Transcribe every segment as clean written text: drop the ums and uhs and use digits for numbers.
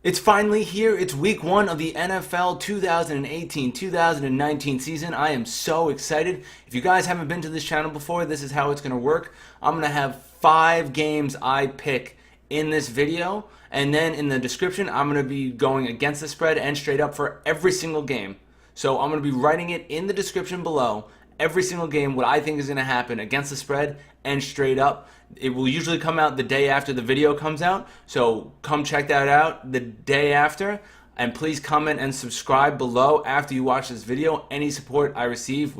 It's finally here. It's week one of the NFL 2018-2019 season. I am so excited. If you guys haven't been to this channel before, this is how it's going to work. I'm going to have 5 games I pick in this video. And then in the description, I'm going to be going against the spread and straight up for every single game. So I'm going to be writing it in the description below. Every single game, what I think is going to happen against the spread and straight up. It will usually come out the day after the video comes out, so come check that out the day after. And please comment and subscribe below after you watch this video. Any support I receive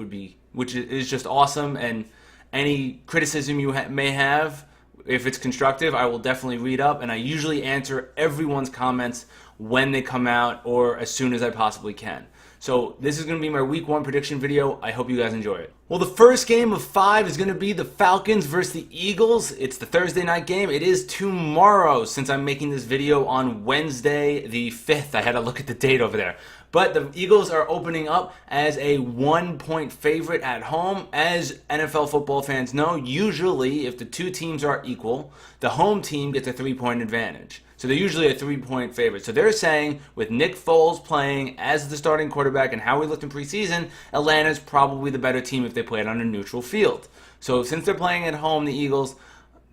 which is just awesome, and any criticism you may have, if it's constructive, I will definitely read up, and I usually answer everyone's comments when they come out or as soon as I possibly can. So this is going to be my week one prediction video. I hope you guys enjoy it. Well, the first game of 5 is going to be the Falcons versus the Eagles. It's the Thursday night game. It is tomorrow, since I'm making this video on Wednesday the 5th. I had to look at the date over there. But the Eagles are opening up as a 1-point favorite at home. As NFL football fans know, usually if the two teams are equal, the home team gets a 3-point advantage. So they're usually a 3-point favorite. So they're saying with Nick Foles playing as the starting quarterback and how he looked in preseason, Atlanta's probably the better team if they played on a neutral field. So since they're playing at home, the Eagles,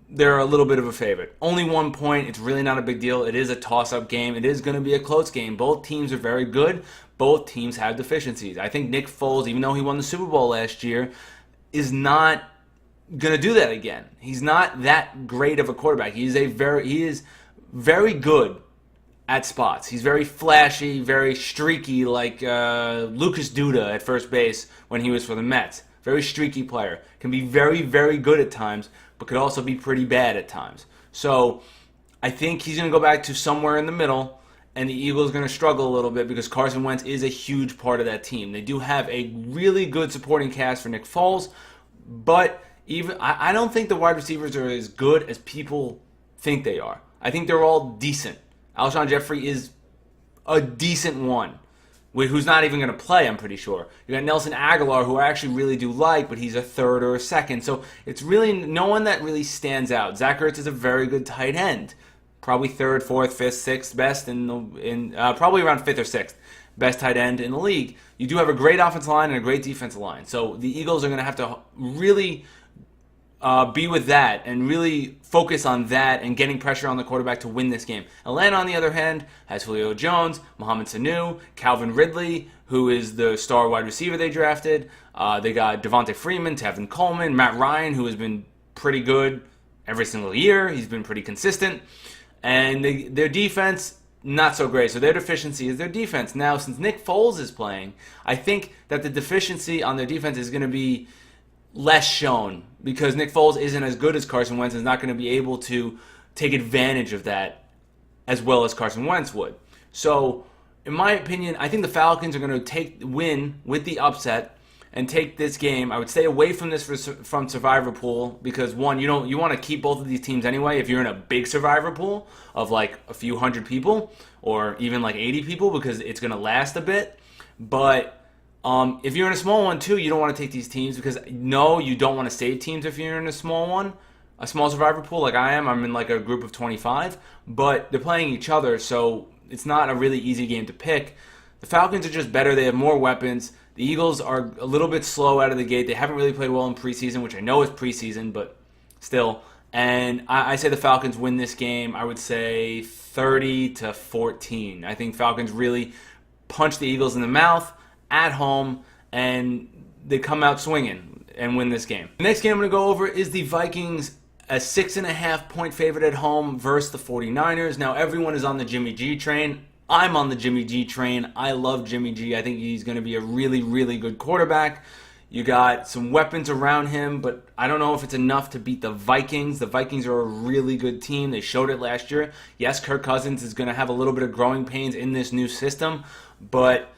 they're a little bit of a favorite. Only 1 point. It's really not a big deal. It is a toss-up game. It is going to be a close game. Both teams are very good. Both teams have deficiencies. I think Nick Foles, even though he won the Super Bowl last year, is not going to do that again. He's not that great of a quarterback. He is very good at spots. He's very flashy, very streaky, like Lucas Duda at first base when he was for the Mets. Very streaky player. Can be very, very good at times, but could also be pretty bad at times. So I think he's going to go back to somewhere in the middle, and the Eagles are going to struggle a little bit because Carson Wentz is a huge part of that team. They do have a really good supporting cast for Nick Foles, but I don't think the wide receivers are as good as people think they are. I think they're all decent. Alshon Jeffrey is a decent one, who's not even going to play, I'm pretty sure. You got Nelson Aguilar, who I actually really do like, but he's a third or a second. So it's really no one that really stands out. Zach Ertz is a very good tight end. Probably third, fourth, fifth, sixth best probably around fifth or sixth best tight end in the league. You do have a great offensive line and a great defensive line. So the Eagles are going to have to really be with that and really focus on that and getting pressure on the quarterback to win this game. Atlanta, on the other hand, has Julio Jones, Mohamed Sanu, Calvin Ridley, who is the star wide receiver they drafted. They got Devontae Freeman, Tevin Coleman, Matt Ryan, who has been pretty good every single year. He's been pretty consistent. And their defense, not so great. So their deficiency is their defense. Now, since Nick Foles is playing, I think that the deficiency on their defense is going to be less shown because Nick Foles isn't as good as Carson Wentz and is not going to be able to take advantage of that as well as Carson Wentz would. So, in my opinion, I think the Falcons are going to win with the upset and take this game. I would stay away from this from Survivor Pool because one, you want to keep both of these teams anyway if you're in a big Survivor Pool of like a few hundred people or even like 80 people because it's going to last a bit. But if you're in a small one too, you don't want to take these teams because no, you don't want to save teams if you're in a small one, a small Survivor Pool like I am. I'm in like a group of 25, but they're playing each other, so it's not a really easy game to pick. The Falcons are just better. They have more weapons. The Eagles are a little bit slow out of the gate. They haven't really played well in preseason, which I know is preseason, but still. And I say the Falcons win this game. I would say 30-14. I think Falcons really punch the Eagles in the mouth at home, and they come out swinging and win this game. The next game I'm going to go over is the Vikings, a 6.5-point favorite at home versus the 49ers. Now, everyone is on the Jimmy G train. I'm on the Jimmy G train. I love Jimmy G. I think he's going to be a really, really good quarterback. You got some weapons around him, but I don't know if it's enough to beat the Vikings. The Vikings are a really good team. They showed it last year. Yes, Kirk Cousins is going to have a little bit of growing pains in this new system, but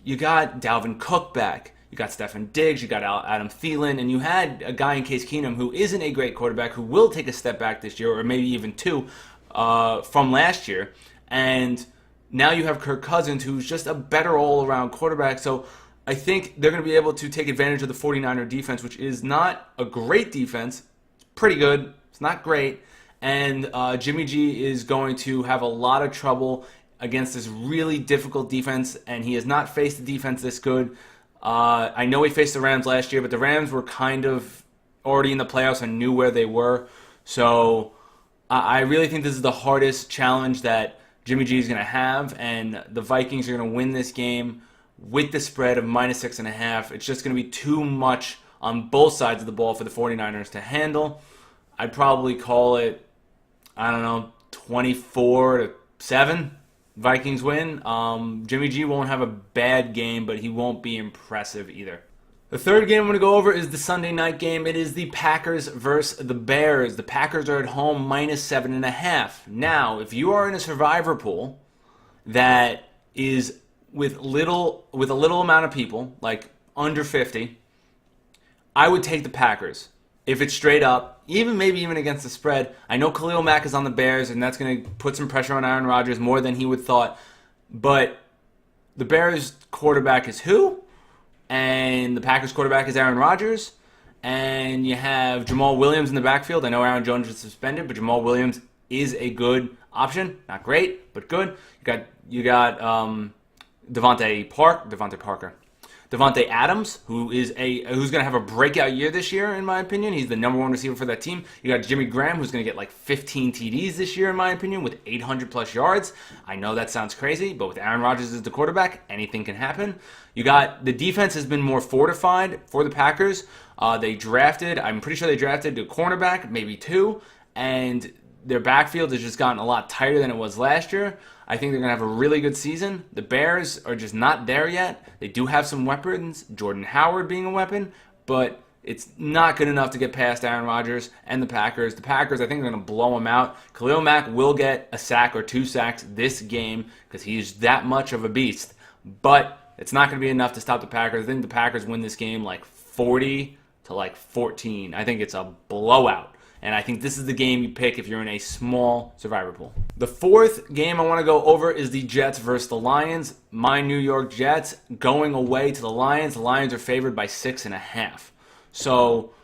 you got Dalvin Cook back. You got Stefon Diggs. You got Adam Thielen. And you had a guy in Case Keenum who isn't a great quarterback, who will take a step back this year, or maybe even two, from last year. And now you have Kirk Cousins, who's just a better all-around quarterback. So I think they're going to be able to take advantage of the 49er defense, which is not a great defense. It's pretty good. It's not great. And Jimmy G is going to have a lot of trouble against this really difficult defense, and he has not faced a defense this good. I know he faced the Rams last year, but the Rams were kind of already in the playoffs and knew where they were. So I really think this is the hardest challenge that Jimmy G is going to have, and the Vikings are going to win this game with the spread of -6.5. It's just going to be too much on both sides of the ball for the 49ers to handle. I'd probably call it, I don't know, 24-7. Vikings win. Jimmy G won't have a bad game, but he won't be impressive either. The third game I'm going to go over is the Sunday night game. It is the Packers versus the Bears. The Packers are at home -7.5. Now, if you are in a survivor pool that is with a little amount of people, like under 50, I would take the Packers. If it's straight up, maybe even against the spread. I know Khalil Mack is on the Bears, and that's going to put some pressure on Aaron Rodgers more than he would thought. But the Bears quarterback is who? And the Packers quarterback is Aaron Rodgers. And you have Jamal Williams in the backfield. I know Aaron Jones was suspended, but Jamal Williams is a good option. Not great, but good. You got Devontae Adams, who's going to have a breakout year this year, in my opinion. He's the number one receiver for that team. You got Jimmy Graham, who's going to get like 15 TDs this year, in my opinion, with 800 plus yards. I know that sounds crazy, but with Aaron Rodgers as the quarterback, anything can happen. You got the defense has been more fortified for the Packers. I'm pretty sure they drafted a cornerback, maybe two, and their backfield has just gotten a lot tighter than it was last year. I think they're going to have a really good season. The Bears are just not there yet. They do have some weapons, Jordan Howard being a weapon, but it's not good enough to get past Aaron Rodgers and the Packers. The Packers, I think, are going to blow them out. Khalil Mack will get a sack or 2 sacks this game because he's that much of a beast, but it's not going to be enough to stop the Packers. I think the Packers win this game like 40-14. I think it's a blowout. And I think this is the game you pick if you're in a small survivor pool. The fourth game I want to go over is the Jets versus the Lions. My New York Jets going away to the Lions. The Lions are favored by 6.5. So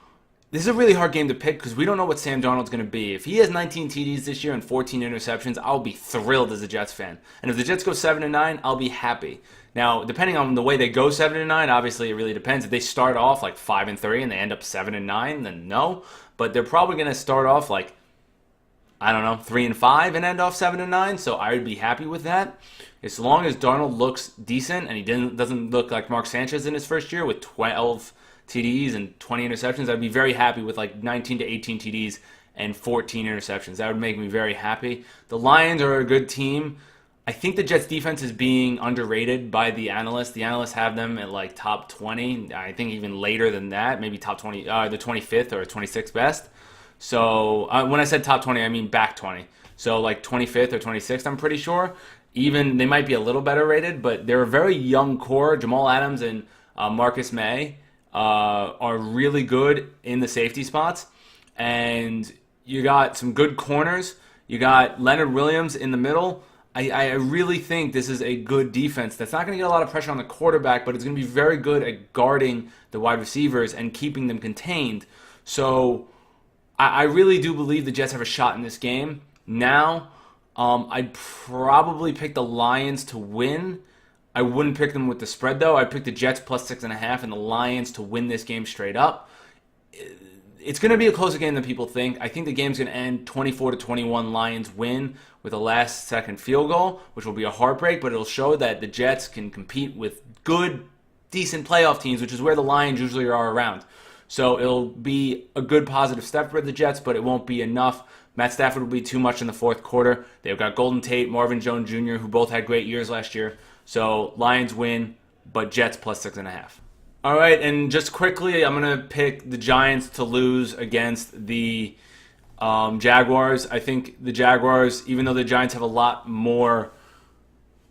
this is a really hard game to pick because we don't know what Sam Darnold's going to be. If he has 19 TDs this year and 14 interceptions, I'll be thrilled as a Jets fan. And if the Jets go 7-9, I'll be happy. Now, depending on the way they go 7-9, obviously it really depends. If they start off like 5-3 and they end up 7-9, then no. But they're probably going to start off like, I don't know, 3-5 and end off 7-9. So I would be happy with that. As long as Darnold looks decent and he doesn't look like Mark Sanchez in his first year with 12 TDs and 20 interceptions, I'd be very happy with like 19 to 18 TDs and 14 interceptions. That would make me very happy. The Lions are a good team. I think the Jets defense is being underrated by the analysts. The analysts have them at like top 20. I think even later than that, maybe top 20, the 25th or 26th best. So when I said top 20, I mean back 20. So like 25th or 26th, I'm pretty sure. Even they might be a little better rated, but they're a very young core. Jamal Adams and Marcus May are really good in the safety spots. And you got some good corners. You got Leonard Williams in the middle. I really think this is a good defense that's not going to get a lot of pressure on the quarterback, but it's going to be very good at guarding the wide receivers and keeping them contained. So I really do believe the Jets have a shot in this game. Now, I'd probably pick the Lions to win. I wouldn't pick them with the spread, though. I'd pick the Jets plus 6.5 and the Lions to win this game straight up. It's going to be a closer game than people think. I think the game's going to end 24-21 Lions win with a last-second field goal, which will be a heartbreak, but it'll show that the Jets can compete with good, decent playoff teams, which is where the Lions usually are around. So it'll be a good positive step for the Jets, but it won't be enough. Matt Stafford will be too much in the fourth quarter. They've got Golden Tate, Marvin Jones Jr., who both had great years last year. So Lions win, but Jets plus 6.5. All right, and just quickly, I'm going to pick the Giants to lose against the Jaguars. I think the Jaguars, even though the Giants have a lot more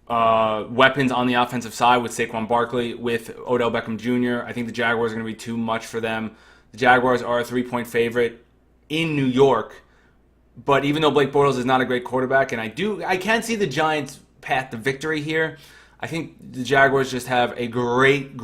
weapons on the offensive side with Saquon Barkley, with Odell Beckham Jr., I think the Jaguars are going to be too much for them. The Jaguars are a 3-point favorite in New York, but even though Blake Bortles is not a great quarterback, and I can see the Giants' path to victory here, I think the Jaguars just have a great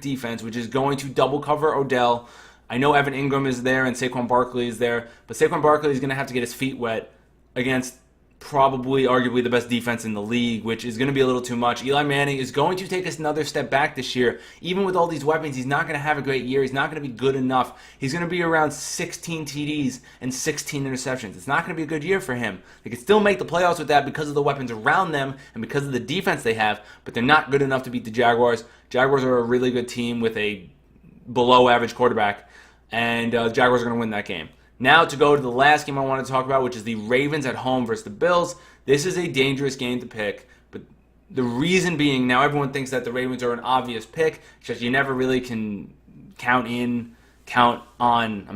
defense, which is going to double cover Odell. I know Evan Ingram is there and Saquon Barkley is there, but Saquon Barkley is going to have to get his feet wet against probably arguably the best defense in the league, which is going to be a little too much. Eli Manning is going to take us another step back this year. Even with all these weapons, he's not going to have a great year. He's not going to be good enough. He's going to be around 16 TDs and 16 interceptions. It's not going to be a good year for him. They can still make the playoffs with that because of the weapons around them and because of the defense they have, but they're not good enough to beat the Jaguars. Jaguars are a really good team with a below average quarterback, and Jaguars are going to win that game. Now to go to the last game I want to talk about, which is the Ravens at home versus the Bills. This is a dangerous game to pick, but the reason being, now everyone thinks that the Ravens are an obvious pick, because you never really can count on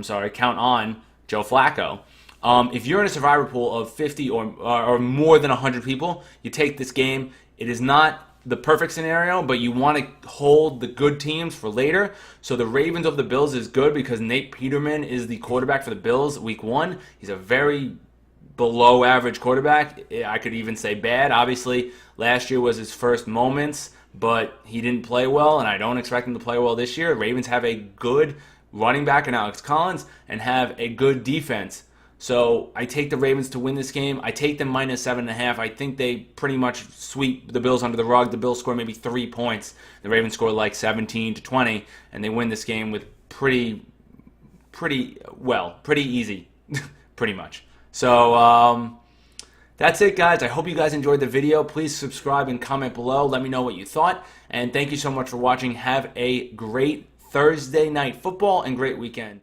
Joe Flacco. If you're in a survivor pool of 50 or more than 100 people, you take this game. It is not the perfect scenario, but you want to hold the good teams for later. So the Ravens over the Bills is good because Nate Peterman is the quarterback for the Bills week 1. He's a very below average quarterback. I could even say bad. Obviously, last year was his first moments, but he didn't play well, and I don't expect him to play well this year. Ravens have a good running back in Alex Collins and have a good defense. So I take the Ravens to win this game. I take them minus 7.5. I think they pretty much sweep the Bills under the rug. The Bills score maybe 3 points. The Ravens score like 17-20, and they win this game with pretty easy, pretty much. So that's it, guys. I hope you guys enjoyed the video. Please subscribe and comment below. Let me know what you thought. And thank you so much for watching. Have a great Thursday night football and great weekend.